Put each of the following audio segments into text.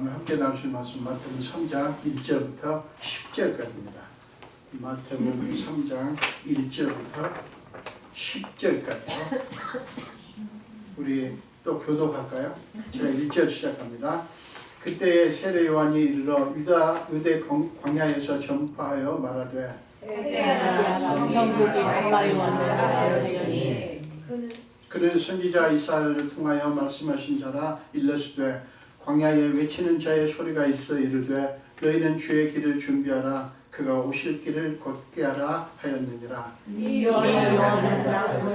오늘 함께 나누실 말씀 마태복음 3장 1절부터 10절까지입니다. 마태복음 3장 1절부터 10절까지. 우리 또 교독할까요? 제가 1절 시작합니다. 그때에 세례 요한이 이르러 유대 광야에서 전파하여 말하되 천국이 가까이 왔느니라. 그는 선지자 이사야를 통하여 말씀하신 자라. 일러스되 광야에 외치는 자의 소리가 있어 이르되 너희는 주의 길을 준비하라. 그가 오실 길을 곧게 하라 하였느니라. 요한은 나무를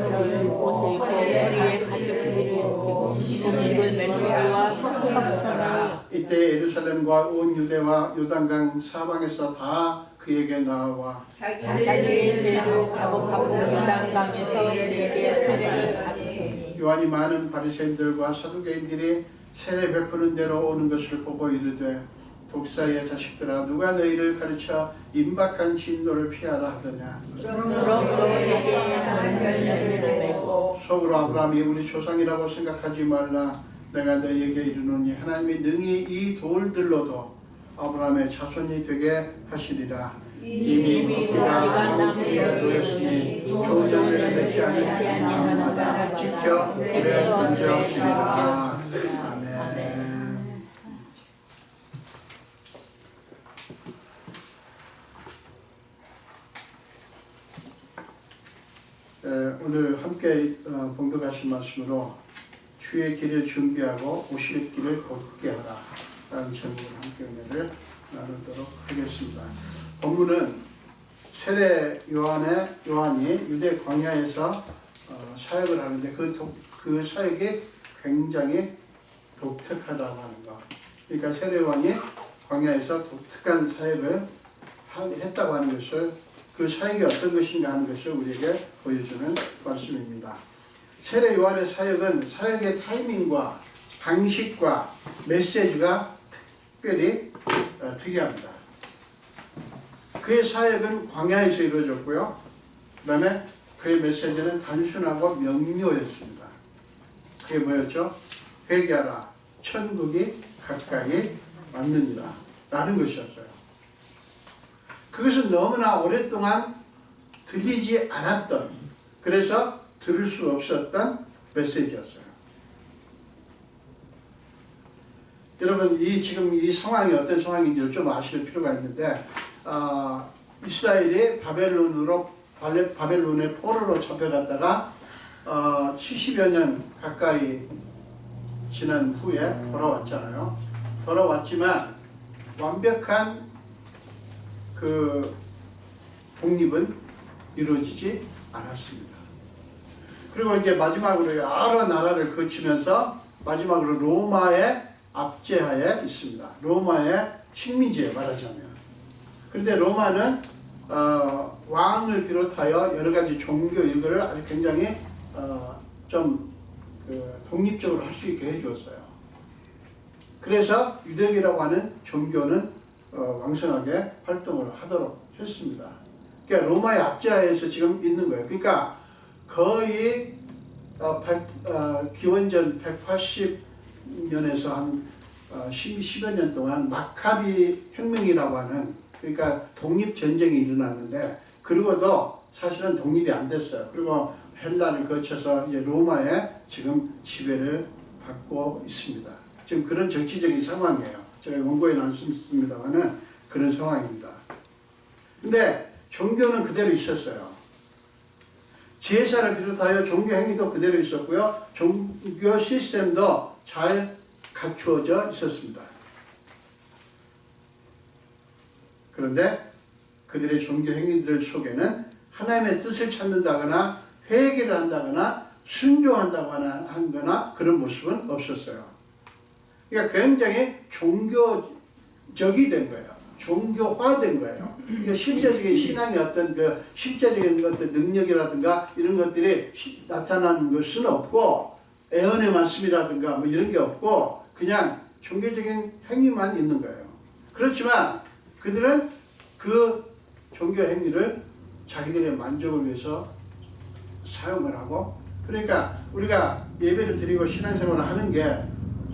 옷을 입고 머리에 가죽을 입고 음식을 메뚜기와 석천을. 이때 예루살렘과 온 유대와 요단강 사방에서 다 그에게 나와 자기의 죄로 자복하고 요단강에서 그에게 세례를 받으니. 요한이 많은 바리새인들과 사두개인들이 세례 베푸는 대로 오는 것을 보고 이르되 독사의 자식들아, 누가 너희를 가르쳐 임박한 진노를 피하라 하더냐. 그러므로 너희에게 한 열매를 맺고 속으로 아브라함이 우리 조상이라고 생각하지 말라. 내가 너희에게 이르노니 하나님이 능히 이 돌들로도 아브라함의 자손이 되게 하시리라. 이미 그가 나무 위에 놓였으니 좋은 열매를 맺지 아니하노라. 지켜 불에 던져지리라. 아멘. 오늘 함께 봉독하신 말씀으로 주의 길을 준비하고 오실 길을 곧게 하라 라는 제목으로 함께 은혜를 나누도록 하겠습니다. 본문은 세례 요한이 유대 광야에서 사역을 하는데 그 사역이 굉장히 독특하다고 하는 것. 그러니까 세례 요한이 광야에서 독특한 사역을 했다고 하는 것을, 그 사역이 어떤 것인가 하는 것을 우리에게 보여주는 말씀입니다. 세례 요한의 사역은 사역의 타이밍과 방식과 메시지가 특별히 특이합니다. 그의 사역은 광야에서 이루어졌고요. 그 다음에 그의 메시지는 단순하고 명료했습니다. 그게 뭐였죠? 회개하라, 천국이 가까이 왔느니라 라는 것이었어요. 그것은 너무나 오랫동안 들리지 않았던, 그래서 들을 수 없었던 메시지였어요. 여러분, 지금 이 상황이 어떤 상황인지를 좀 아실 필요가 있는데, 이스라엘이 바벨론의 포로로 잡혀갔다가 70여 년 가까이 지난 후에 돌아왔잖아요. 돌아왔지만 완벽한 그 독립은 이루어지지 않았습니다. 그리고 이제 마지막으로 여러 나라를 거치면서 마지막으로 로마의 압제하에 있습니다. 로마의 식민지에 말하자면. 그런데 로마는 왕을 비롯하여 여러 가지 종교 일들을 아주 굉장히 독립적으로 할 수 있게 해주었어요. 그래서 유대교라고 하는 종교는 왕성하게 활동을 하도록 했습니다. 그러니까 로마의 압제하에서 지금 있는 거예요. 그러니까 거의 기원전 180년에서 한 10여 년 동안 마카비 혁명이라고 하는, 그러니까 독립전쟁이 일어났는데, 그리고도 사실은 독립이 안 됐어요. 그리고 헬라를 거쳐서 이제 로마에 지금 지배를 받고 있습니다. 지금 그런 정치적인 상황이에요. 제가 원고에 나눴습니다만은 그런 상황입니다. 근데 종교는 그대로 있었어요. 제사를 비롯하여 종교 행위도 그대로 있었고요. 종교 시스템도 잘 갖추어져 있었습니다. 그런데 그들의 종교 행위들 속에는 하나님의 뜻을 찾는다거나 회개를 한다거나 순종한다거나 그런 모습은 없었어요. 그러니까 굉장히 종교적이 된 거예요. 종교화된 거예요. 그러니까 실제적인 신앙의 어떤 실제적인 어떤 능력이라든가 이런 것들이 나타나는 것은 없고, 애언의 말씀이라든가 뭐 이런 게 없고, 그냥 종교적인 행위만 있는 거예요. 그렇지만 그들은 그 종교 행위를 자기들의 만족을 위해서 사용을 하고, 그러니까 우리가 예배를 드리고 신앙생활을 하는 게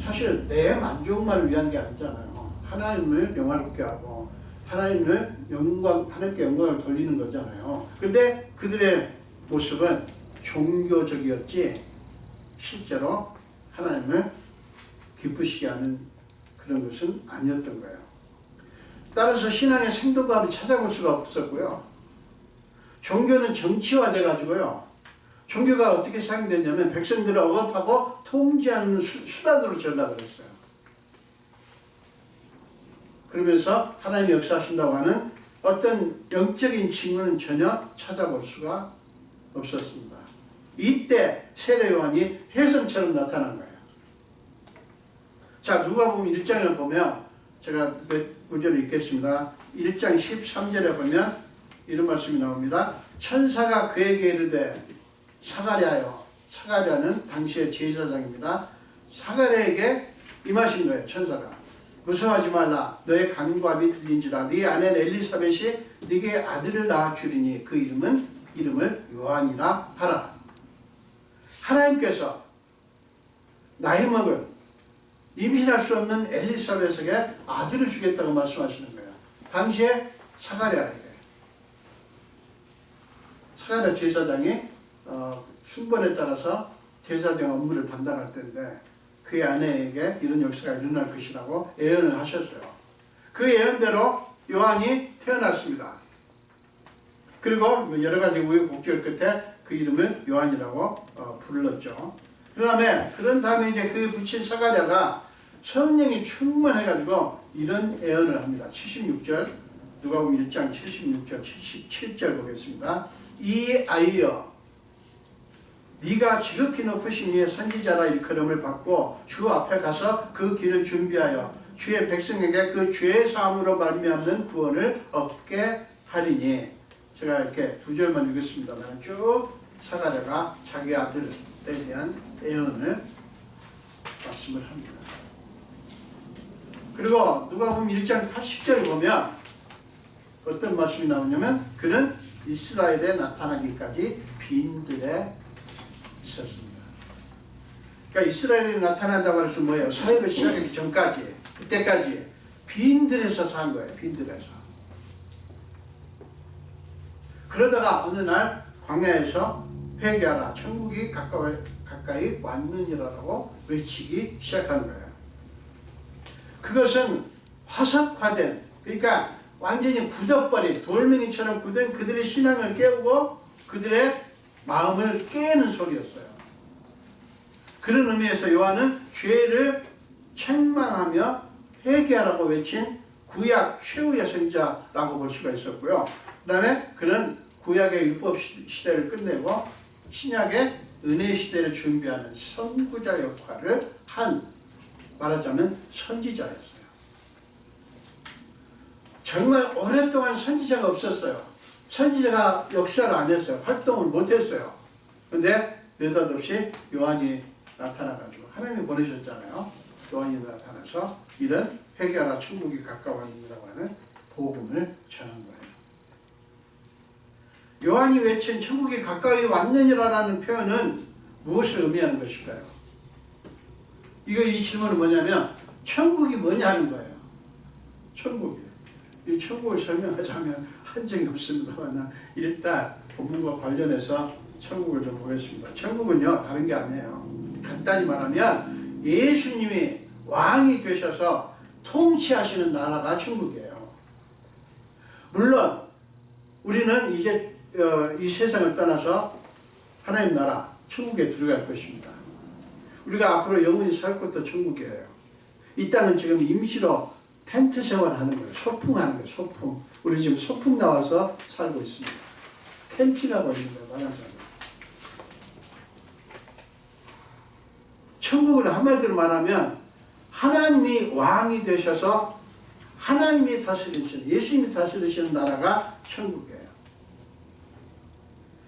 사실 내 만족만을 위한 게 아니잖아요. 하나님을 영화롭게 하고 하나님께 영광을 돌리는 거잖아요. 그런데 그들의 모습은 종교적이었지 실제로 하나님을 기쁘시게 하는 그런 것은 아니었던 거예요. 따라서 신앙의 생동감을 찾아볼 수가 없었고요. 종교는 정치화돼 가지고요. 종교가 어떻게 사용됐냐면 백성들을 억압하고 통제하는 수단으로 전락을 했어요. 그러면서 하나님이 역사하신다고 하는 어떤 영적인 징후는 전혀 찾아볼 수가 없었습니다. 이때 세례 요한이 혜성처럼 나타난 거예요. 자, 누가복음 1장을 보면 제가 몇 구절을 읽겠습니다. 1장 13절에 보면 이런 말씀이 나옵니다. 천사가 그에게 이르되 사가랴여, 사가랴는 당시의 제사장입니다. 사가랴에게 임하신 거예요. 천사가. 무서워하지 말라. 너의 간과함이 들린지라. 네 아내 엘리사벳이 네게 아들을 낳아 주리니 그 이름을 요한이라 하라. 하나님께서 나이 먹은 임신할 수 없는 엘리사벳에게 아들을 주겠다고 말씀하시는 거예요. 당시에 사가랴에게. 사가랴 제사장이 순번에 따라서 제사장 업무를 담당할 때인데 그의 아내에게 이런 역사가 일어날 것이라고 예언을 하셨어요. 그 예언대로 요한이 태어났습니다. 그리고 여러 가지 우여곡절 끝에 그 이름을 요한이라고 불렀죠. 그런 다음에 이제 그에 붙인 사가랴가 성령이 충만해가지고 이런 예언을 합니다. 76절, 누가복음 1장 76절, 77절 보겠습니다. 이 아이여, 네가 지극히 높으신 이의 선지자라 일컬음을 받고 주 앞에 가서 그 길을 준비하여 주의 백성에게 그 죄의 사함으로 말미암는 구원을 얻게 하리니. 제가 이렇게 두 절만 읽겠습니다만 쭉 사가랴가 자기 아들에 대한 예언을 말씀을 합니다. 그리고 누가복음 1장 80절을 보면 어떤 말씀이 나오냐면 그는 이스라엘에 나타나기까지 빈들에 있었습니다. 그러니까 이스라엘에 나타난다고 해서 뭐예요? 사역을 시작하기 전까지, 그때까지 빈들에서 산 거예요. 빈들에서. 그러다가 어느 날 광야에서 회개하라, 천국이 가까이 왔느니라라고 외치기 시작한 거예요. 그것은 화석화된, 그러니까 완전히 굳어버린, 돌멩이처럼 굳은 그들의 신앙을 깨우고 그들의 마음을 깨는 소리였어요. 그런 의미에서 요한은 죄를 책망하며 회개하라고 외친 구약 최후의 선지자라고 볼 수가 있었고요. 그 다음에 그는 구약의 율법 시대를 끝내고 신약의 은혜 시대를 준비하는 선구자 역할을 한, 말하자면 선지자였어요. 정말 오랫동안 선지자가 없었어요. 선지자가 역사를 안 했어요. 활동을 못 했어요. 근데 느닷없이 요한이 나타나가지고 하나님이 보내셨잖아요. 요한이 나타나서 이런 회개하라 천국이 가까웠느니라고 하는 복음을 전한 거예요. 요한이 외친 천국이 가까이 왔느니라는 표현은 무엇을 의미하는 것일까요? 이 질문은 뭐냐면 천국이 뭐냐는 거예요. 천국이. 이 천국을 설명하자면 한정이 없습니다만 일단 본문과 관련해서 천국을 좀 보겠습니다. 천국은요 다른 게 아니에요. 간단히 말하면 예수님이 왕이 되셔서 통치하시는 나라가 천국이에요. 물론 우리는 이제 이 세상을 떠나서 하나님 나라 천국에 들어갈 것입니다. 우리가 앞으로 영원히 살 곳도 천국이에요. 이 땅은 지금 임시로 텐트 생활하는 거예요. 소풍하는 거예요. 소풍. 우리 지금 소풍 나와서 살고 있습니다. 캠핑하고 있는 거예요. 말하자면. 천국을 한마디로 말하면 하나님이 왕이 되셔서 하나님이 다스리시는, 예수님이 다스리시는 나라가 천국이에요.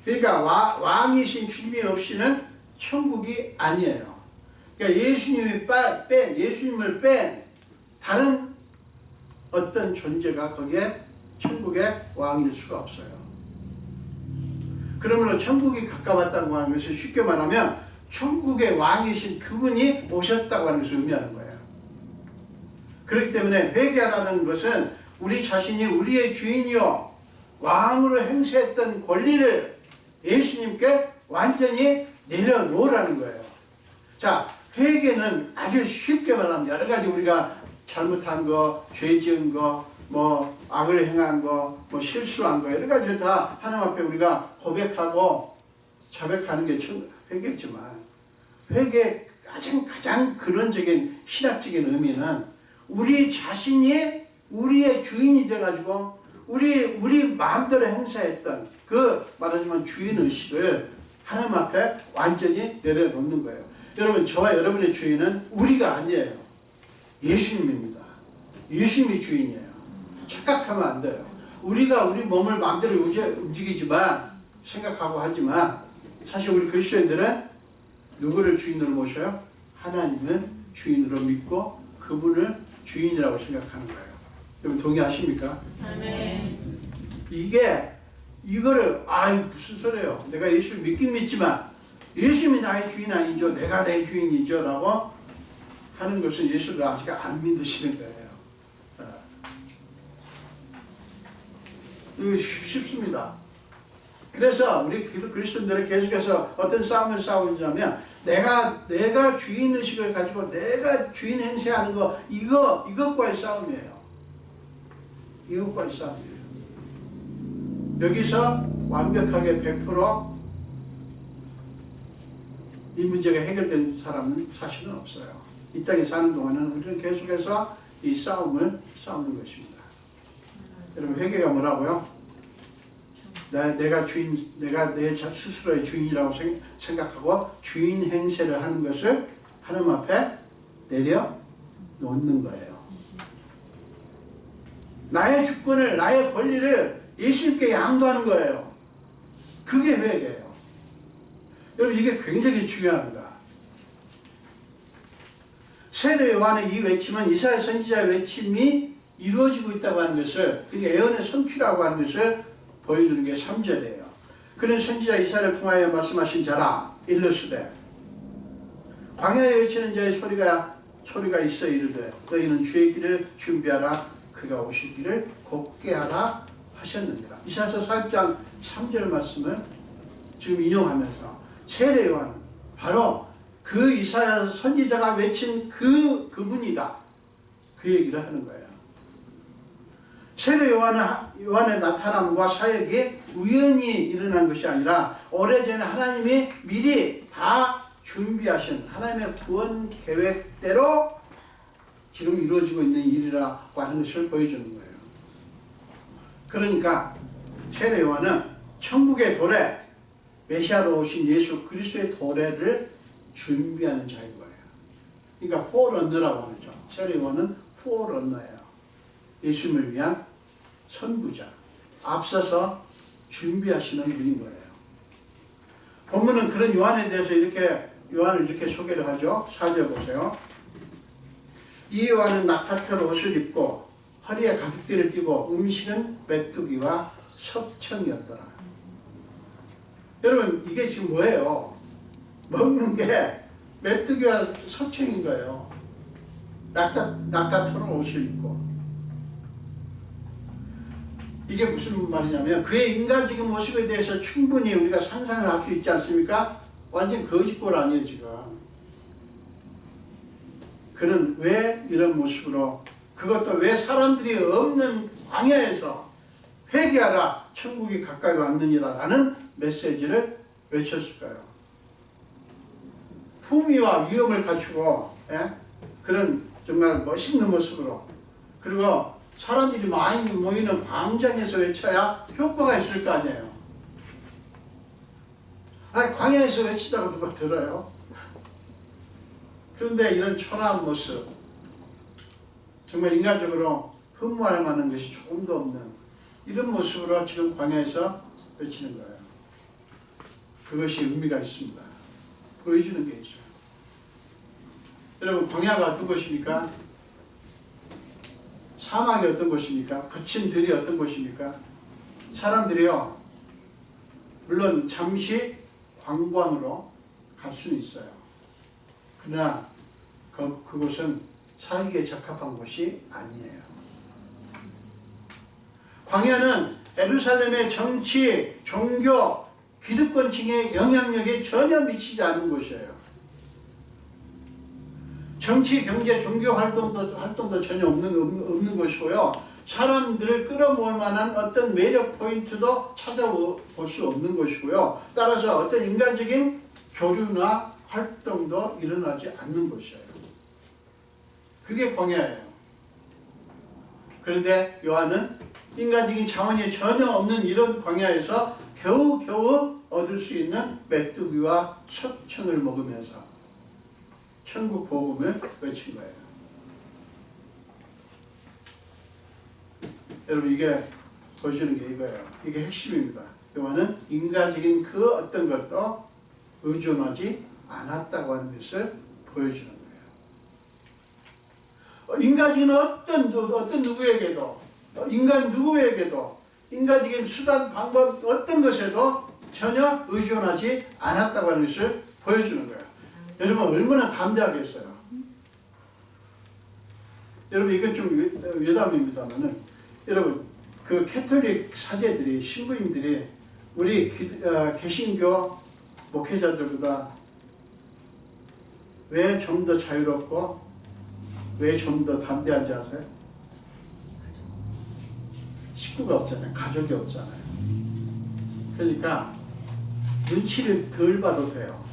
그러니까 왕이신 주님이 없이는 천국이 아니에요. 그러니까 예수님을 뺀 다른 어떤 존재가 거기에 천국의 왕일 수가 없어요. 그러므로 천국이 가까웠다고 하는 것은 쉽게 말하면 천국의 왕이신 그분이 오셨다고 하는 것을 의미하는 거예요. 그렇기 때문에 회개하라는 것은 우리 자신이 우리의 주인이요 왕으로 행세했던 권리를 예수님께 완전히 내려놓으라는 거예요. 자, 회개는 아주 쉽게 말하면 여러 가지 우리가 잘못한 거, 죄 지은 거, 뭐 악을 행한 거, 뭐 실수한 거 여러 가지 다 하나님 앞에 우리가 고백하고 자백하는 게 회개지만 회개의 가장 근원적인 신학적인 의미는 우리 자신이 우리의 주인이 돼가지고 우리 마음대로 행사했던 그 말하자면 주인의식을 하나님 앞에 완전히 내려놓는 거예요. 여러분, 저와 여러분의 주인은 우리가 아니에요. 예수님입니다. 예수님이 주인이에요. 착각하면 안 돼요. 우리가 우리 몸을 마음대로 움직이지만 생각하고 하지만 사실 우리 그리스도인들은 누구를 주인으로 모셔요? 하나님을 주인으로 믿고 그분을 주인이라고 생각하는 거예요. 여러분 동의하십니까? 아멘. 이거를 무슨 소리예요? 내가 예수를 믿긴 믿지만 예수님이 나의 주인 아니죠? 내가 내 주인이죠? 라고 하는 것은 예수를 아직 안 믿으시는 거예요. 이거 쉽습니다. 그래서 우리 그리스도인들은 계속해서 어떤 싸움을 싸우냐면 내가 주인의식을 가지고 내가 주인 행세하는 거 이것과의 싸움이에요. 이것과의 싸움이에요. 여기서 완벽하게 100% 이 문제가 해결된 사람은 사실은 없어요. 이 땅에 사는 동안은 우리는 계속해서 이 싸움을 싸우는 것입니다. 여러분 회개가 뭐라고요? 내가 내 스스로의 주인이라고 생각하고 주인 행세를 하는 것을 하나님 앞에 내려놓는 거예요. 나의 주권을, 나의 권리를 예수님께 양도하는 거예요. 그게 회개예요. 여러분 이게 굉장히 중요합니다. 세례 요한의 이 외침은 이사야 선지자의 외침이 이루어지고 있다고 하는 것을, 그게 예언의 성취라고 하는 것을 보여주는 게 3절이에요. 그는 선지자 이사야를 통하여 말씀하신 자라 일러스되 광야에 외치는 자의 소리가 있어 이르되 너희는 주의 길을 준비하라 그가 오실 길을 곱게 하라 하셨느니라. 이사야서 4장 3절 말씀을 지금 인용하면서 세례 요한은 바로 그 이사야 선지자가 외친 그분이다. 그 얘기를 하는 거예요. 세례 요한의 나타남과 사역이 우연히 일어난 것이 아니라 오래전에 하나님이 미리 다 준비하신 하나님의 구원 계획대로 지금 이루어지고 있는 일이라고 하는 것을 보여주는 거예요. 그러니까 세례 요한은 천국의 도래, 메시아로 오신 예수 그리스도의 도래를 준비하는 자인 거예요. 그러니까 포런너라고 하죠. 세례 요한은 포런너예요. 예수님을 위한 선구자, 앞서서 준비하시는 분인 거예요. 본문은 그런 요한에 대해서 요한을 이렇게 소개를 하죠. 4절 보세요. 이 요한은 낙타털 옷을 입고 허리에 가죽띠를 띠고 음식은 메뚜기와 석청이었더라. 여러분 이게 지금 뭐예요? 먹는 게 메뚜기와 석청인 거예요. 낙타털 옷을 입고. 이게 무슨 말이냐면 그의 인간적인 모습에 대해서 충분히 우리가 상상을 할 수 있지 않습니까? 완전 거짓골 아니에요 지금. 그는 왜 이런 모습으로, 그것도 왜 사람들이 없는 광야에서 회개하라 천국이 가까이 왔느니라 라는 메시지를 외쳤을까요? 품위와 위엄을 갖추고 그런 정말 멋있는 모습으로, 그리고 사람들이 많이 모이는 광장에서 외쳐야 효과가 있을 거 아니에요. 아니 광야에서 외치다가 누가 들어요? 그런데 이런 초라한 모습, 정말 인간적으로 흠모할 만한 것이 조금도 없는 이런 모습으로 지금 광야에서 외치는 거예요. 그것이 의미가 있습니다. 보여주는 게 있어요. 여러분 광야가 어떤 곳입니까? 사막이 어떤 곳입니까? 거친 들이 어떤 곳입니까? 사람들이요 물론 잠시 관광으로 갈 수는 있어요. 그러나 그곳은 살기에 적합한 곳이 아니에요. 광야는 예루살렘의 정치, 종교, 기득권층의 영향력에 전혀 미치지 않는 곳이에요. 정치, 경제, 종교 활동도 전혀 없는 것이고요. 사람들을 끌어모을 만한 어떤 매력 포인트도 찾아볼 수 없는 것이고요. 따라서 어떤 인간적인 교류나 활동도 일어나지 않는 곳이에요. 그게 광야예요. 그런데 요한은 인간적인 자원이 전혀 없는 이런 광야에서 겨우겨우 얻을 수 있는 메뚜기와 석청을 먹으면서 천국 복음을 외친 거예요. 여러분, 이게 보여주는 게 이거예요. 이게 핵심입니다. 요한은 인간적인 그 어떤 것도 의존하지 않았다고 하는 것을 보여주는 거예요. 인간적인 어떤 누구에게도, 인간 누구에게도 인간적인 수단, 방법 어떤 것에도 전혀 의존하지 않았다고 하는 것을 보여주는 거예요. 여러분, 얼마나 담대하겠어요. 여러분, 이건 좀 여담입니다만은, 여러분, 그 캐톨릭 사제들이, 신부님들이 우리 개신교 목회자들보다 왜 좀 더 자유롭고 왜 좀 더 담대한지 아세요? 식구가 없잖아요. 가족이 없잖아요. 그러니까 눈치를 덜 봐도 돼요.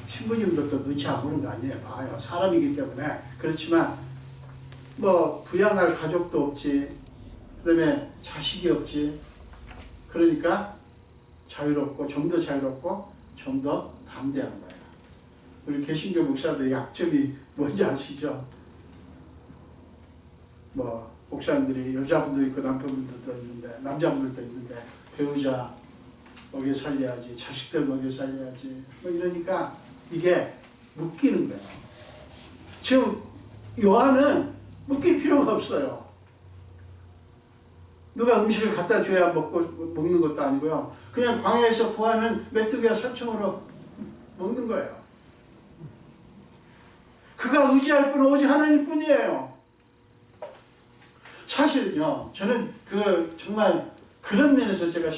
신부님들도 눈치 안 보는 거 아니에요. 봐요. 사람이기 때문에. 그렇지만 뭐 부양할 가족도 없지, 그 다음에 자식이 없지. 그러니까 자유롭고 좀 더 자유롭고 좀 더 담대한 거예요. 우리 개신교 목사들의 약점이 뭔지 아시죠? 뭐 목사님들이 여자분도 있고 남편분들도 있는데, 남자분들도 있는데, 배우자 먹여 살려야지, 자식들 먹여 살려야지, 뭐 이러니까 이게 묶이는 거예요. 지금 요한은 묶일 필요가 없어요. 누가 음식을 갖다 줘야 먹는 것도 아니고요. 그냥 광야에서 구하는 메뚜기와 석청으로 먹는 거예요. 그가 의지할 분은 오직 하나님 뿐이에요. 사실은요, 저는 정말 그런 면에서 제가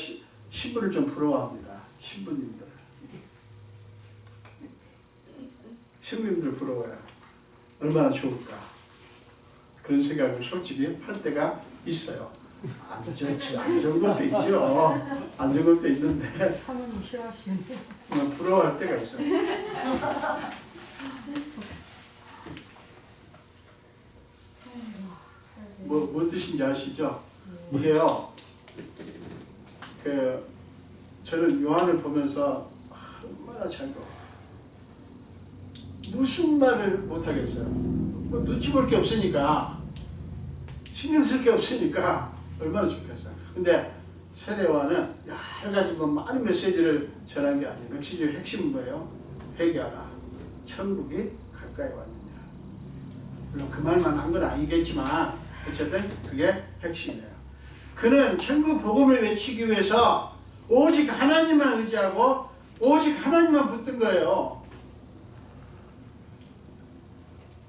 신부를 좀 부러워합니다. 신부님들. 신부님들 부러워요. 얼마나 좋을까. 그런 생각을 솔직히 할 때가 있어요. 안 좋은 것도 있죠. 안 좋은 것도 있는데. 사모님 싫어하시는데. 부러워할 때가 있어요. 뭔 뜻인지 아시죠? 이게요, 저는 요한을 보면서 얼마나 잘 봐. 무슨 말을 못하겠어요. 뭐 눈치 볼 게 없으니까, 신경 쓸 게 없으니까 얼마나 좋겠어요. 근데 세례요한은 여러 가지 많은 메시지를 전한 게 아니에요. 메시지의 핵심은 뭐예요? 회개하라. 천국이 가까이 왔느니라. 물론 그 말만 한 건 아니겠지만 어쨌든 그게 핵심이에요. 그는 천국 복음을 외치기 위해서 오직 하나님만 의지하고 오직 하나님만 붙든 거예요.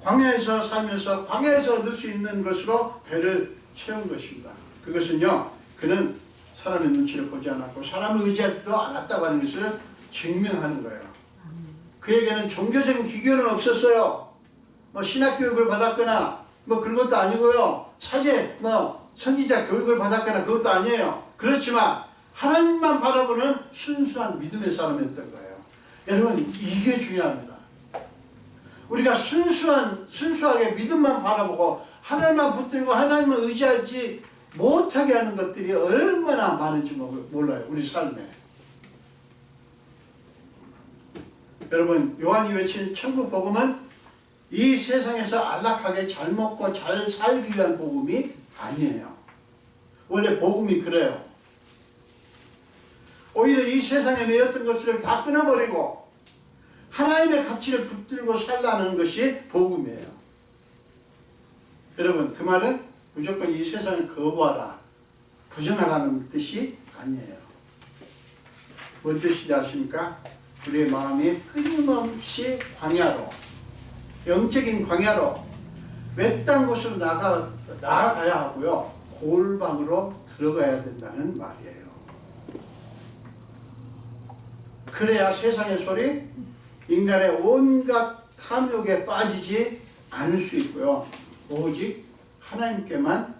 광야에서 살면서 광야에서 얻을 수 있는 것으로 배를 채운 것입니다. 그것은요, 그는 사람의 눈치를 보지 않았고 사람을 의지하지도 않았다고 하는 것을 증명하는 거예요. 그에게는 종교적인 기교는 없었어요. 뭐 신학교육을 받았거나 뭐 그런 것도 아니고요. 사제, 선지자 교육을 받았거나 그것도 아니에요. 그렇지만 하나님만 바라보는 순수한 믿음의 사람이었던 거예요. 여러분, 이게 중요합니다. 우리가 순수하게 믿음만 바라보고 하나님만 붙들고 하나님을 의지하지 못하게 하는 것들이 얼마나 많은지 몰라요. 우리 삶에. 여러분, 요한이 외친 천국 복음은 이 세상에서 안락하게 잘 먹고 잘 살기 위한 복음이 아니에요. 원래 복음이 그래요. 오히려 이 세상에 매였던 것을 다 끊어버리고 하나님의 가치를 붙들고 살라는 것이 복음이에요. 여러분, 그 말은 무조건 이 세상을 거부하라, 부정하라는 뜻이 아니에요. 뭔 뜻인지 아십니까? 우리의 마음이 끊임없이 광야로, 영적인 광야로 외딴 곳으로 나아가야 하고요. 골방으로 들어가야 된다는 말이에요. 그래야 세상의 소리, 인간의 온갖 탐욕에 빠지지 않을 수 있고요. 오직 하나님께만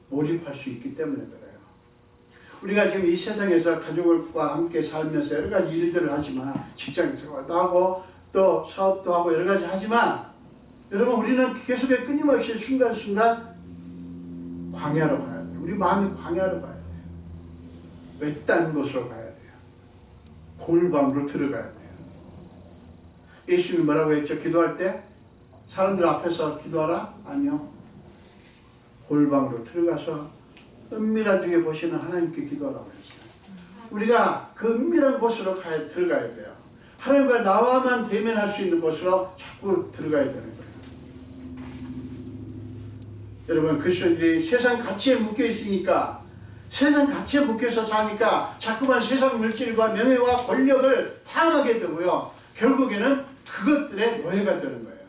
몰입할 수 있기 때문에 그래요. 우리가 지금 이 세상에서 가족과 함께 살면서 여러 가지 일들을 하지만, 직장 생활도 하고 또 사업도 하고 여러 가지 하지만, 여러분 우리는 계속해 끊임없이 순간순간 광야로 가야 돼요. 우리 마음이 광야로 가야 돼요. 외딴 곳으로 가야 돼요. 골방으로 들어가야 돼요. 예수님이 뭐라고 했죠? 기도할 때 사람들 앞에서 기도하라? 아니요. 골방으로 들어가서 은밀한 중에 보시는 하나님께 기도하라고 했어요. 우리가 그 은밀한 곳으로 들어가야 돼요. 하나님과 나와만 대면할 수 있는 곳으로 자꾸 들어가야 되는 거예요. 여러분, 그리스도인들이 세상 가치에 묶여 있으니까, 세상 가치에 묶여서 사니까 자꾸만 세상 물질과 명예와 권력을 탐하게 되고요. 결국에는 그것들의 노예가 되는 거예요.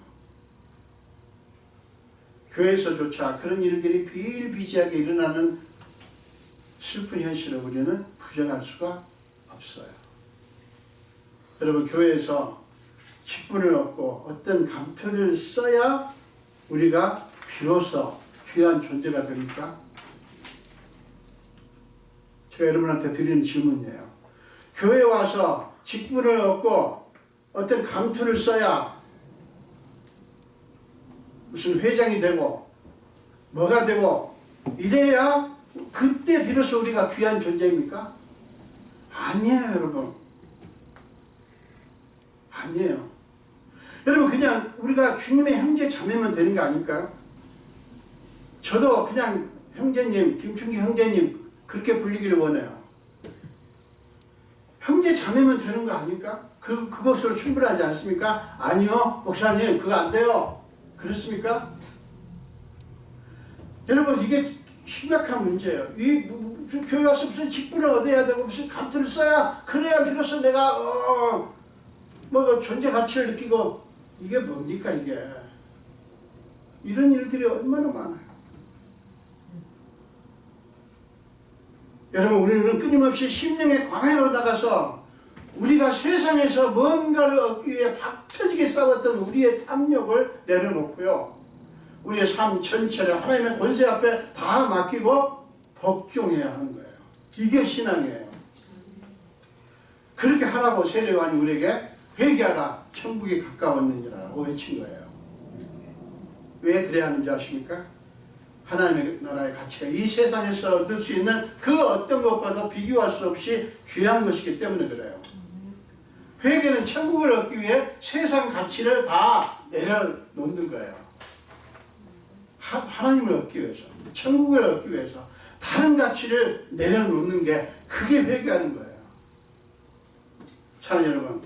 교회에서조차 그런 일들이 비일비재하게 일어나는 슬픈 현실을 우리는 부정할 수가 없어요. 여러분, 교회에서 직분을 얻고 어떤 감투를 써야 우리가 비로소 귀한 존재가 됩니까? 제가 여러분한테 드리는 질문이에요. 교회에 와서 직분을 얻고 어떤 감투를 써야 무슨 회장이 되고 뭐가 되고 이래야 그때 비로소 우리가 귀한 존재입니까? 아니에요, 여러분. 아니에요. 여러분, 그냥 우리가 주님의 형제 자매면 되는 거 아닐까요? 저도 그냥 형제님, 김충기 형제님 그렇게 불리기를 원해요. 형제 자매면 되는 거 아닐까? 그것으로 충분하지 않습니까? 아니요, 목사님 그거 안 돼요. 그렇습니까? 여러분, 이게 심각한 문제예요. 교회 와서 무슨 직분을 얻어야 되고 무슨 감투를 써야 그래야 비로소 내가 존재 가치를 느끼고, 이게 뭡니까 이게? 이런 일들이 얼마나 많아요. 여러분, 우리는 끊임없이 심령의 광야로 나가서 우리가 세상에서 뭔가를 얻기 위해 박터지게 싸웠던 우리의 탐욕을 내려놓고요. 우리의 삶 전체를 하나님의 권세 앞에 다 맡기고 복종해야 하는 거예요. 이게 신앙이에요. 그렇게 하라고 세례요한이 우리에게 회개하라, 천국이 가까웠느니라고 외친 거예요. 왜 그래야 하는지 아십니까? 하나님의 나라의 가치가 이 세상에서 얻을 수 있는 그 어떤 것과도 비교할 수 없이 귀한 것이기 때문에 그래요. 회개는 천국을 얻기 위해 세상 가치를 다 내려놓는 거예요. 하나님을 얻기 위해서, 천국을 얻기 위해서 다른 가치를 내려놓는 게, 그게 회개하는 거예요. 자, 여러분,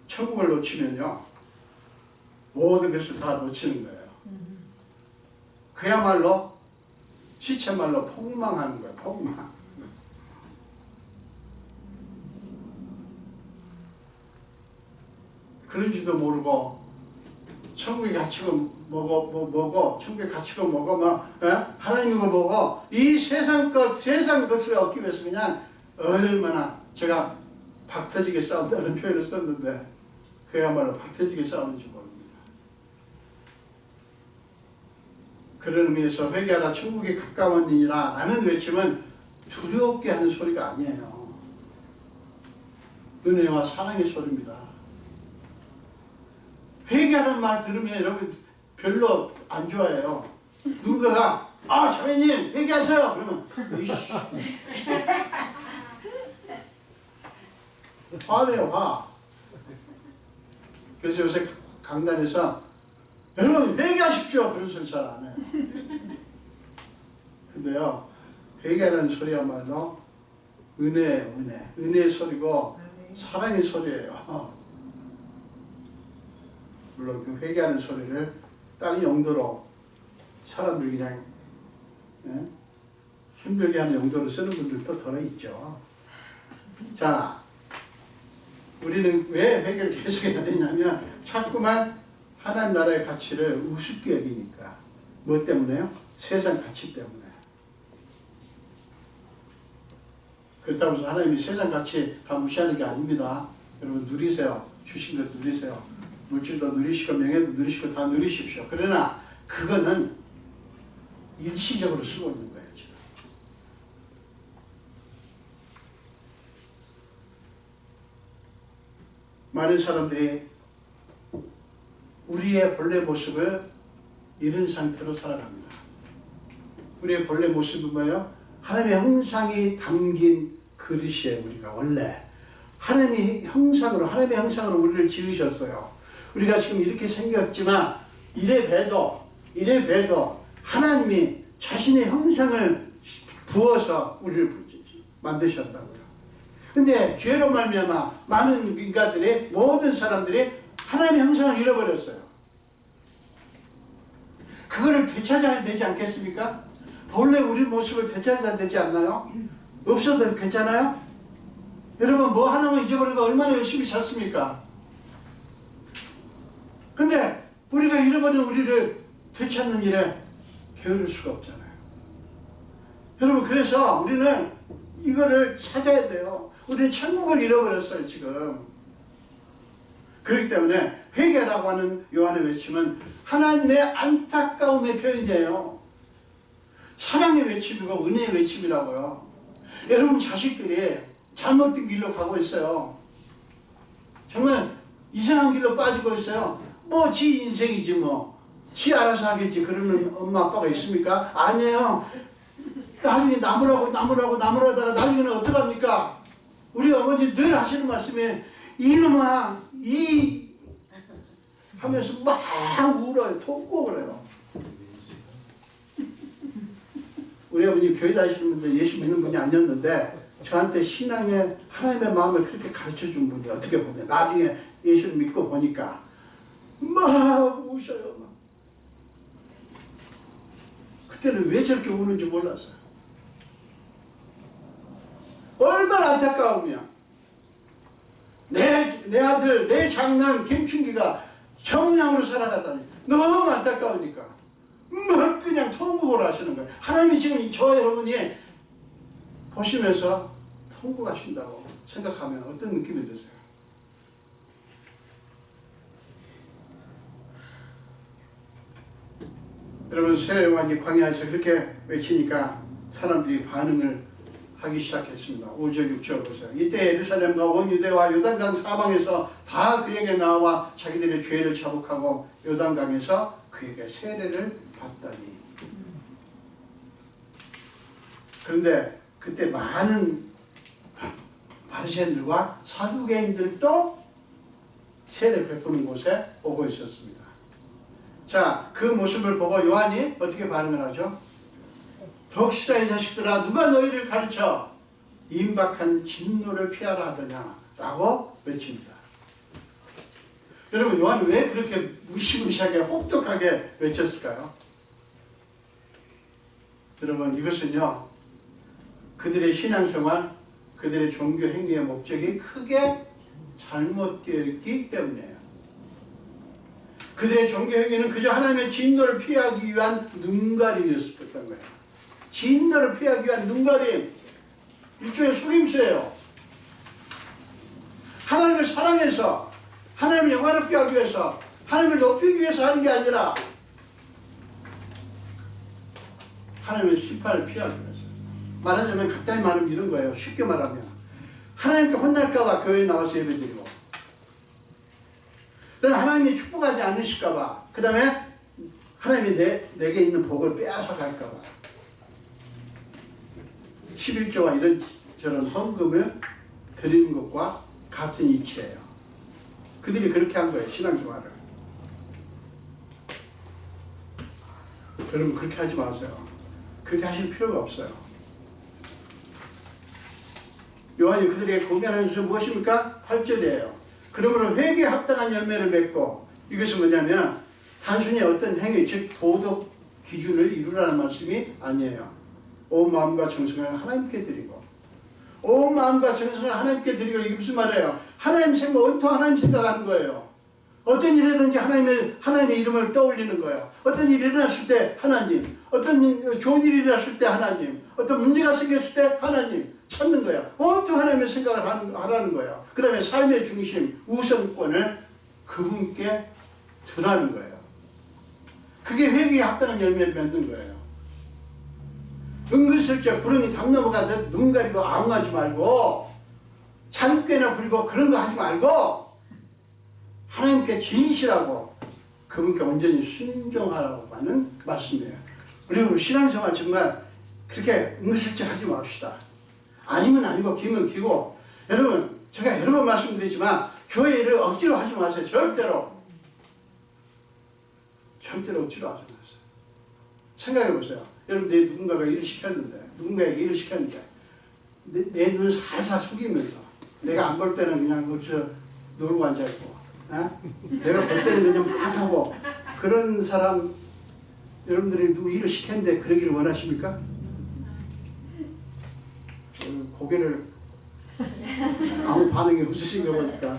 천국을 놓치면요 모든 것을 다 놓치는 거예요. 그야말로 시체말로 폭망하는 거예요. 폭망. 그런지도 모르고 천국의 가치가 뭐고 천국의 가치가 뭐고 하나님이 뭐고 이 세상 것을 얻기 위해서 그냥 얼마나, 제가 박터지게 싸운다는 표현을 썼는데 그야말로 박터지게 싸우는지 모릅니다. 그런 의미에서 회개하라, 천국에 가까웠느니라 라는 외침은 두렵게 하는 소리가 아니에요. 은혜와 사랑의 소리입니다. 회개하는 말 들으면 여러분 별로 안 좋아해요. 누군가가 자매님 회개하세요 그러면 이씨 화내요, 화. 그래서 요새 강단에서 여러분 회개하십시오 그런 소리 잘 안 해요. 근데요, 회개하는 소리야말로 은혜의 소리고 사랑의 소리예요. 물론 그 회개하는 소리를 다른 용도로 사람들 그냥 힘들게 하는 용도로 쓰는 분들도 더 있죠. 자, 우리는 왜 회개를 계속해야 되냐면 자꾸만 하나님 나라의 가치를 우습게 여기니까. 뭐 때문에요? 세상 가치 때문에. 그렇다고 해서 하나님이 세상 가치 다 무시하는 게 아닙니다. 여러분 누리세요. 주신 것 누리세요. 물질도 누리시고 명예도 누리시고 다 누리십시오. 그러나 그거는 일시적으로 쓰고 있는 거예요. 지금. 많은 사람들이 우리의 본래 모습을 잃은 상태로 살아갑니다. 우리의 본래 모습은 뭐예요? 하나님의 형상이 담긴 그릇이에요. 우리가 원래 하나님의 형상으로 우리를 지으셨어요. 우리가 지금 이렇게 생겼지만 이래 봬도 하나님이 자신의 형상을 부어서 우리를 만드셨다고요. 근데 죄로 말미암아 많은 인간들이, 모든 사람들이 하나님의 형상을 잃어버렸어요. 그거를 되찾아야 되지 않겠습니까? 본래 우리 모습을 되찾아야 되지 않나요? 없어도 괜찮아요? 여러분 뭐 하나만 잊어버려도 얼마나 열심히 샀습니까? 근데 우리가 잃어버린 우리를 되찾는 일에 게으를 수가 없잖아요. 여러분 그래서 우리는 이거를 찾아야 돼요. 우리는 천국을 잃어버렸어요 지금. 그렇기 때문에 회개라고 하는 요한의 외침은 하나님의 안타까움의 표현이에요. 사랑의 외침이고 은혜의 외침이라고요. 여러분 자식들이 잘못된 길로 가고 있어요. 정말 이상한 길로 빠지고 있어요. 뭐 지 인생이지 뭐. 지 알아서 하겠지 그러는 엄마 아빠가 있습니까? 아니에요. 나중에 나무라다가 나중에는 어떡합니까? 우리 어머니 늘 하시는 말씀이 이놈아 이 하면서 막 울어요. 통곡을 해요. 우리 어머니 교회 다니시는 분들 예수 믿는 분이 아니었는데 저한테 신앙의 하나님의 마음을 그렇게 가르쳐준 분이 어떻게 보면 나중에 예수를 믿고 보니까 막 우셔요. 막. 그때는 왜 저렇게 우는지 몰랐어요. 얼마나 안타까우면 내 아들 내 장남 김춘기가 정량으로 살아가다니 너무 안타까우니까 막 그냥 통곡을 하시는 거예요. 하나님이 지금 저 여러분이 보시면서 통곡하신다고 생각하면 어떤 느낌이 드세요? 여러분 세례요한이 광야에서 그렇게 외치니까 사람들이 반응을 하기 시작했습니다. 5절 6절 보세요. 이때 예루살렘과 온 유대와 요단강 사방에서 다 그에게 나와 자기들의 죄를 자복하고 요단강에서 그에게 세례를 받다니. 그런데 그때 많은 바리새인들과 사두개인들도 세례 베푸는 곳에 오고 있었습니다. 자, 그 모습을 보고 요한이 어떻게 반응을 하죠? 독시자의 자식들아 누가 너희를 가르쳐 임박한 진노를 피하라 하더냐 라고 외칩니다. 여러분 요한이 왜 그렇게 무시무시하게 혹독하게 외쳤을까요? 여러분 이것은요 그들의 신앙생활, 그들의 종교 행위의 목적이 크게 잘못되어 있기 때문이에요. 그들의 종교 행위는 그저 하나님의 진노를 피하기 위한 눈가림이었던 거예요. 진노를 피하기 위한 눈가림, 일종의 속임수예요. 하나님을 사랑해서 하나님을 영화롭게 하기 위해서 하나님을 높이기 위해서 하는 게 아니라 하나님의 심판을 피하기 위해서. 말하자면 간단히 말하면 이런 거예요. 쉽게 말하면 하나님께 혼날까봐 교회에 나와서 예배드리고 그다음에 하나님이 축복하지 않으실까봐 그 다음에 하나님이 내게 있는 복을 빼앗아 갈까봐 11조와 이런 저런 헌금을 드리는 것과 같은 이치예요. 그들이 그렇게 한 거예요. 신앙생활을. 여러분 그렇게 하지 마세요. 그렇게 하실 필요가 없어요. 요한이 그들에게 공면하면서 무엇입니까? 8절이에요. 그러므로 회개에 합당한 열매를 맺고 이것은 뭐냐면 단순히 어떤 행위 즉 도덕 기준을 이루라는 말씀이 아니에요. 온 마음과 정성을 하나님께 드리고 온 마음과 정성을 하나님께 드리고 이게 무슨 말이에요? 하나님 생각, 온통 하나님 생각하는 거예요. 어떤 일이든지 하나님의 이름을 떠올리는 거예요. 어떤 일이 일어났을 때 하나님, 어떤 좋은 일이 일어났을 때 하나님, 어떤 문제가 생겼을 때 하나님 찾는 거예요. 온통 하나님의 생각을 하라는 거예요. 그 다음에 삶의 중심, 우선권을 그분께 두라는 거예요. 그게 회개에 합당한 열매를 맺는 거예요. 은근슬쩍 구름이 담 넘어가듯 눈 가리고 아웅하지 말고 잔꾀나 부리고 그런 거 하지 말고 하나님께 진실하고 그분께 온전히 순종하라고 하는 말씀이에요. 그리고 신앙생활 정말 그렇게 은근슬쩍 하지 맙시다. 아니면 아니고 기면 기고. 여러분 제가 여러 번 말씀드리지만 교회 일을 억지로 하지 마세요. 절대로 억지로 하지 마세요. 생각해 보세요. 여러분 내 누군가가 일을 시켰는데 누군가에게 일을 시켰는데 내 눈 살살 속이면서 내가 안 볼 때는 그냥 어디서 놀고 앉아있고 내가 볼 때는 그냥 막 하고 그런 사람 여러분들이 누구 일을 시켰는데 그러기를 원하십니까? 고개를 아무 반응이 없으신 거 보니까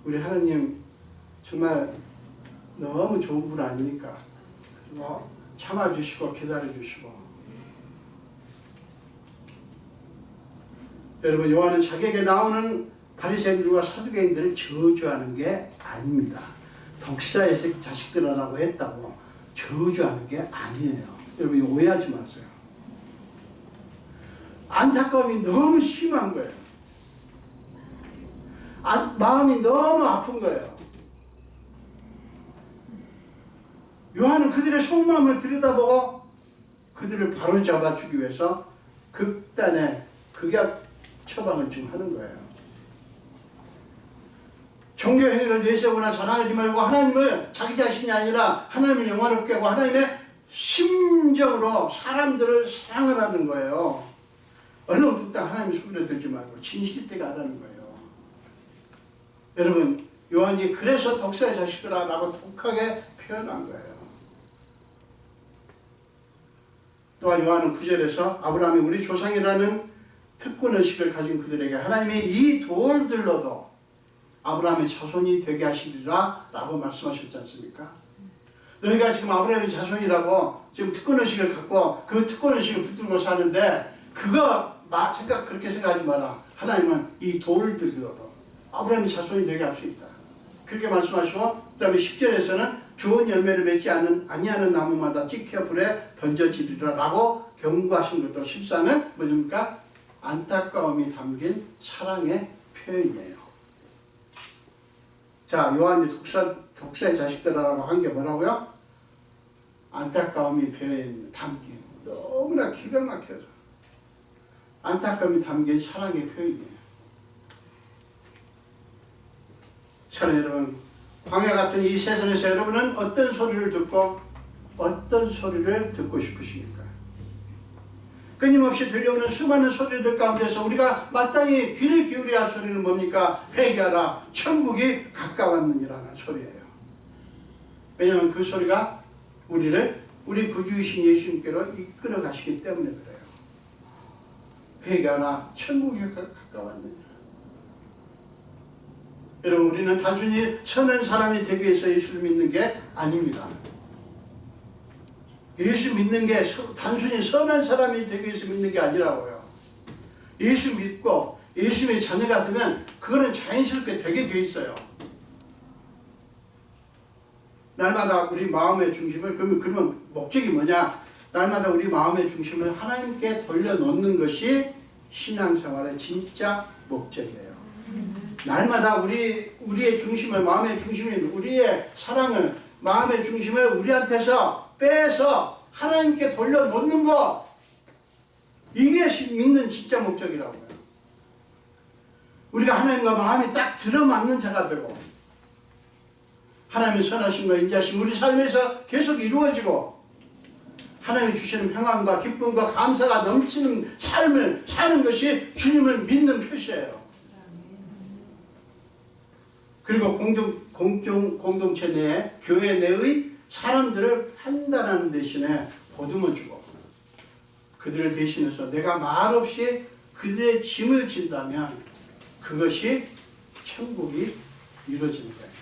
우리 하나님 정말 너무 좋은 분 아닙니까? 뭐 참아주시고 기다려주시고. 여러분 요한은 자기에게 나오는 바리새인들과 사두개인들을 저주하는 게 아닙니다. 독사의 자식들이라고 했다고 저주하는 게 아니에요. 여러분 오해하지 마세요. 안타까움이 너무 심한 거예요. 마음이 너무 아픈 거예요. 요한은 그들의 속마음을 들여다보고 그들을 바로잡아 주기 위해서 극단의 극약 처방을 지금 하는 거예요. 종교 행위를 내세우거나 자랑하지 말고 하나님을 자기 자신이 아니라 하나님을 영화롭게 하고 하나님의 심정으로 사람들을 사랑하라는 거예요. 얼렁뚱땅 하나님의 소리를 들지 말고 진실되게 하라는 거예요. 여러분 요한이 그래서 독사의 자식들아 라고 독하게 표현한 거예요. 또한 요한은 9절에서 아브라함이 우리 조상이라는 특권의식을 가진 그들에게 하나님이 이 돌들로도 아브라함의 자손이 되게 하시리라 라고 말씀하셨지 않습니까? 너희가 지금 아브라함의 자손이라고 지금 특권의식을 갖고 그 특권의식을 붙들고 사는데 그거 그렇게 생각하지 마라. 하나님은 이 돌들로도 아브라함의 자손이 되게 할 수 있다. 그렇게 말씀하시고 그 다음에 10절에서는 좋은 열매를 맺지 아니하는 나무마다 찍혀 불에 던져지리라 라고 경고하신 것도 실상은 뭐입니까? 안타까움이 담긴 사랑의 표현이에요. 자, 요한이 독사의 자식들이라고 한 게 뭐라고요? 안타까움이 담긴 너무나 기가 막혀서 안타까움이 담긴 사랑의 표현이에요. 사랑하는 여러분, 광야 같은 이 세상에서 여러분은 어떤 소리를 듣고 어떤 소리를 듣고 싶으십니까? 끊임없이 들려오는 수많은 소리들 가운데서 우리가 마땅히 귀를 기울여야 할 소리는 뭡니까? 회개하라, 천국이 가까웠느니라는 소리예요. 왜냐하면 그 소리가 우리 구주이신 예수님께로 이끌어 가시기 때문에 그래요. 회개하라, 천국이 가까웠느니라. 여러분 우리는 단순히 선한 사람이 되기 위해서 예수를 믿는 게 아닙니다. 예수 믿는 게 단순히 선한 사람이 되기 위해서 믿는 게 아니라고요. 예수 믿고 예수님의 자녀가 되면 그거는 자연스럽게 되게 돼 있어요. 날마다 우리 마음의 중심을 그러면 목적이 뭐냐? 날마다 우리 마음의 중심을 하나님께 돌려놓는 것이 신앙생활의 진짜 목적이에요. 날마다 우리의 중심을, 마음의 중심인 우리의 사랑을, 마음의 중심을 우리한테서 빼서 하나님께 돌려놓는 것, 이게 믿는 진짜 목적이라고요. 우리가 하나님과 마음이 딱 들어맞는 자가 되고 하나님의 선하심과 인자심 우리 삶에서 계속 이루어지고 하나님이 주시는 평안과 기쁨과 감사가 넘치는 삶을 사는 것이 주님을 믿는 표시예요. 그리고 공동체 내에 교회 내의 사람들을 판단하는 대신에 보듬어주고 그들을 대신해서 내가 말없이 그들의 짐을 진다면 그것이 천국이 이루어지는 거예요.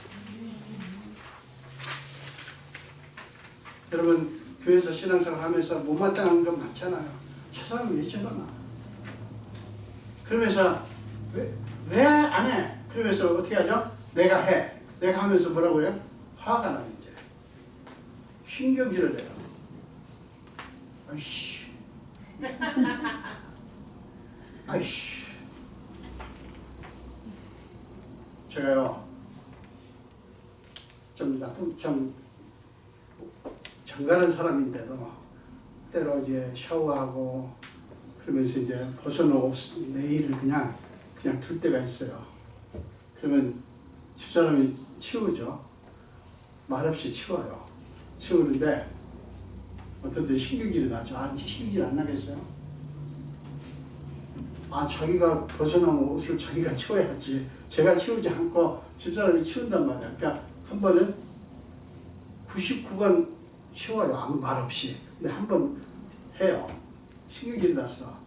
여러분 교회에서 신앙생활 하면서 못마땅한 건 많잖아요. 저 사람은 왜 저러나? 그러면서 왜 안 해? 그러면서 어떻게 하죠? 내가 해. 내가 하면서 뭐라고 해요? 화가 나요. 이제 신경질을 내요. 아이씨. 아이씨. 제가요 좀 나쁜 좀 정갈한 사람인데도 때로 이제 샤워하고 그러면서 이제 벗어놓은 내일을 그냥 둘 때가 있어요. 그러면 집사람이 치우죠. 말없이 치워요. 치우는데 어떤 때 신경질이 나죠. 아, 신경질 안 나겠어요? 아, 자기가 벗어놓은 옷을 자기가 치워야지. 제가 치우지 않고 집사람이 치운단 말이야. 그러니까 한 번은 99번 치워요. 아무 말 없이. 근데 한 번 해요. 신경질이 났어.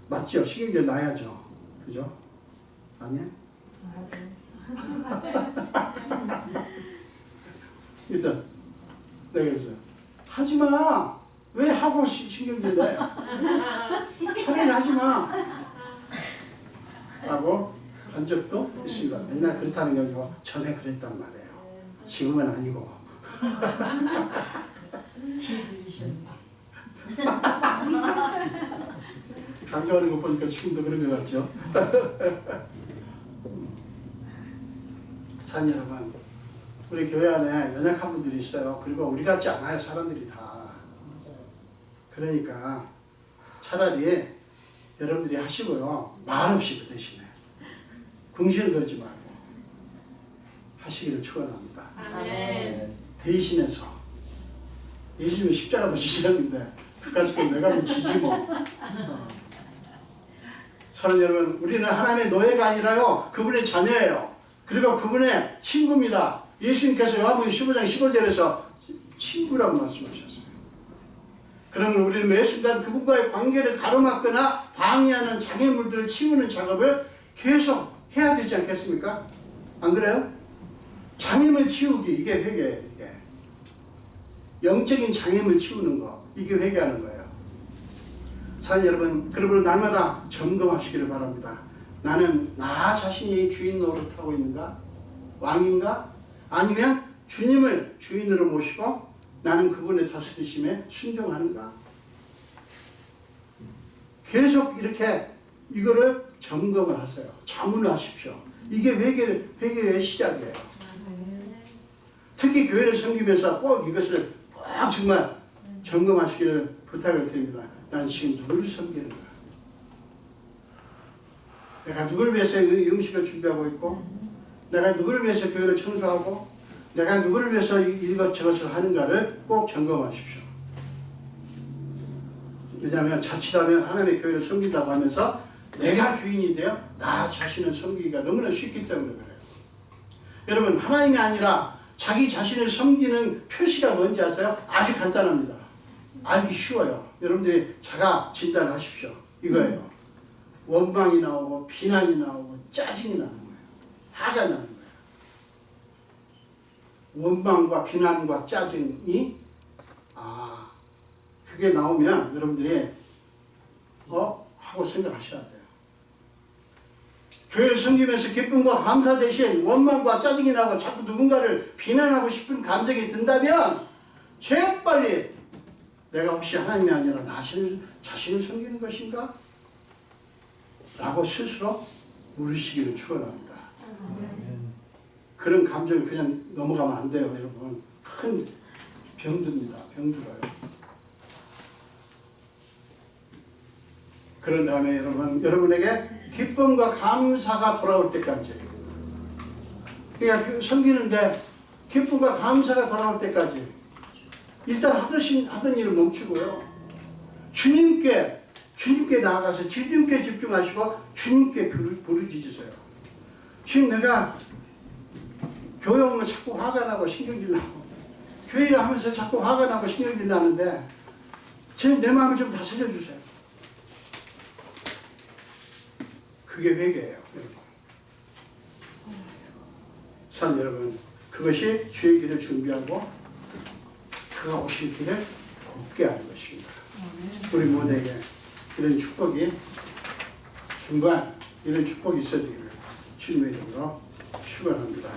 맞죠? 신경질 나야죠. 그죠? 아니야? 그래서 내가 그랬어요. 하지마. 왜 하고 신경질 내? 차라리 하지마. 라고 한 적도 있습니다. 맨날 그렇다는 게 아니고 전에 그랬단 말이에요. 지금은 아니고. 강조하는 거 보니까 지금도 그런 것 같죠? 산 여러분, 우리 교회 안에 연약한 분들이 있어요. 그리고 우리 같지 않아요. 사람들이 다. 그러니까 차라리 여러분들이 하시고요. 말없이 그 대신에 궁시를 걸지 말고 하시기를 축원합니다. 아멘. 대신해서 예수님이 십자가도 지셨는데 그까짓 건 내가 뭐 지지 뭐. 사랑하는 여러분, 우리는 하나님의 노예가 아니라요 그분의 자녀예요. 그리고 그분의 친구입니다. 예수님께서 요한복음 15장 15절에서 친구라고 말씀하셨어요. 그러면 우리는 매 순간 그분과의 관계를 가로막거나 방해하는 장애물들을 치우는 작업을 계속 해야 되지 않겠습니까? 안 그래요? 장애물 치우기, 이게 회개예요. 이게 영적인 장애물 치우는 거, 이게 회개하는 거예요. 사랑하는 여러분, 그러므로 날마다 점검하시기를 바랍니다. 나는 나 자신이 주인 노릇하고 있는가? 왕인가? 아니면 주님을 주인으로 모시고 나는 그분의 다스리심에 순종하는가? 계속 이렇게 이거를 점검을 하세요. 자문을 하십시오. 이게 회개의 시작이에요. 특히 교회를 섬기면서 꼭 이것을 꼭 정말 점검하시기를 부탁을 드립니다. 난 지금 누구를 섬기는가? 내가 누구를 위해서 이 음식을 준비하고 있고, 내가 누구를 위해서 교회를 청소하고, 내가 누구를 위해서 이것저것을 하는가를 꼭 점검하십시오. 왜냐하면 자칫하면 하나님의 교회를 섬긴다고 하면서 내가 주인이 되어 나 자신을 섬기기가 너무나 쉽기 때문에 그래요. 여러분, 하나님이 아니라 자기 자신을 섬기는 표시가 뭔지 아세요? 아주 간단합니다. 알기 쉬워요. 여러분들이 자가 진단하십시오. 이거예요. 원망이 나오고 비난이 나오고 짜증이 나는 거예요. 화가 나는 거예요. 원망과 비난과 짜증이 그게 나오면 여러분들이 하고 생각하셔야 돼요. 교회를 섬기면서 기쁨과 감사 대신 원망과 짜증이 나고 자꾸 누군가를 비난하고 싶은 감정이 든다면 재빨리 내가 혹시 하나님이 아니라 자신을 섬기는 것인가? 라고 스스로 물으시기를 축원합니다. 그런 감정을 그냥 넘어가면 안 돼요, 여러분. 큰 병듭니다. 병들어요. 그런 다음에 여러분에게 기쁨과 감사가 돌아올 때까지, 그러니까 섬기는데 기쁨과 감사가 돌아올 때까지 일단 하던 일을 멈추고요. 주님께 나아가서 주님께 집중하시고 주님께 부르짖으세요. 지금 내가 교회 오면 자꾸 화가 나고 신경질 나고, 교회를 하면서 자꾸 화가 나고 신경질 나는데 내 마음을 좀 다스려 주세요. 그게 회개예요. 참 여러분, 그것이 주의 길을 준비하고 그가 오실 길을 곱게 하는 것입니다. 우리 모두에게 이런 축복이 순간 이런 축복이 있어지기를 주님의 이름으로 축원합니다.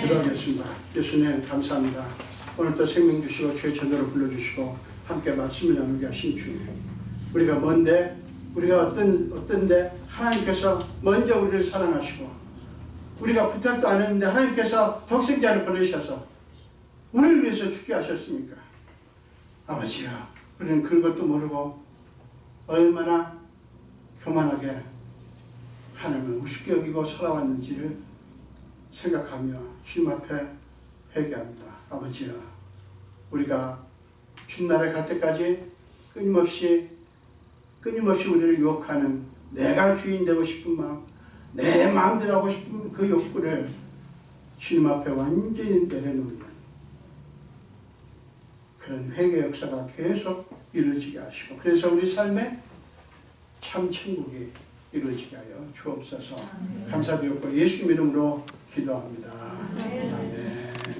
기도하겠습니다. 예수님 감사합니다. 오늘 또 생명 주시고 주의 전도를 불러주시고 함께 말씀을 나누게 하신 주님, 우리가 뭔데 우리가 어떤데 하나님께서 먼저 우리를 사랑하시고 우리가 부탁도 안 했는데 하나님께서 독생자를 보내셔서 우리를 위해서 죽게 하셨습니까? 아버지요, 우리는 그것도 모르고 얼마나 교만하게 하나님을 우습게 여기고 살아왔는지를 생각하며 주님 앞에 회개합니다. 아버지요, 우리가 주나라에 갈 때까지 끊임없이 우리를 유혹하는 내가 주인 되고 싶은 마음, 내 마음대로 하고 싶은 그 욕구를 주님 앞에 완전히 내려놓는 그런 회개 역사가 계속 이루어지게 하시고, 그래서 우리 삶에 참 천국이 이루어지게 하여 주옵소서. 감사드리고 예수 이름으로 기도합니다.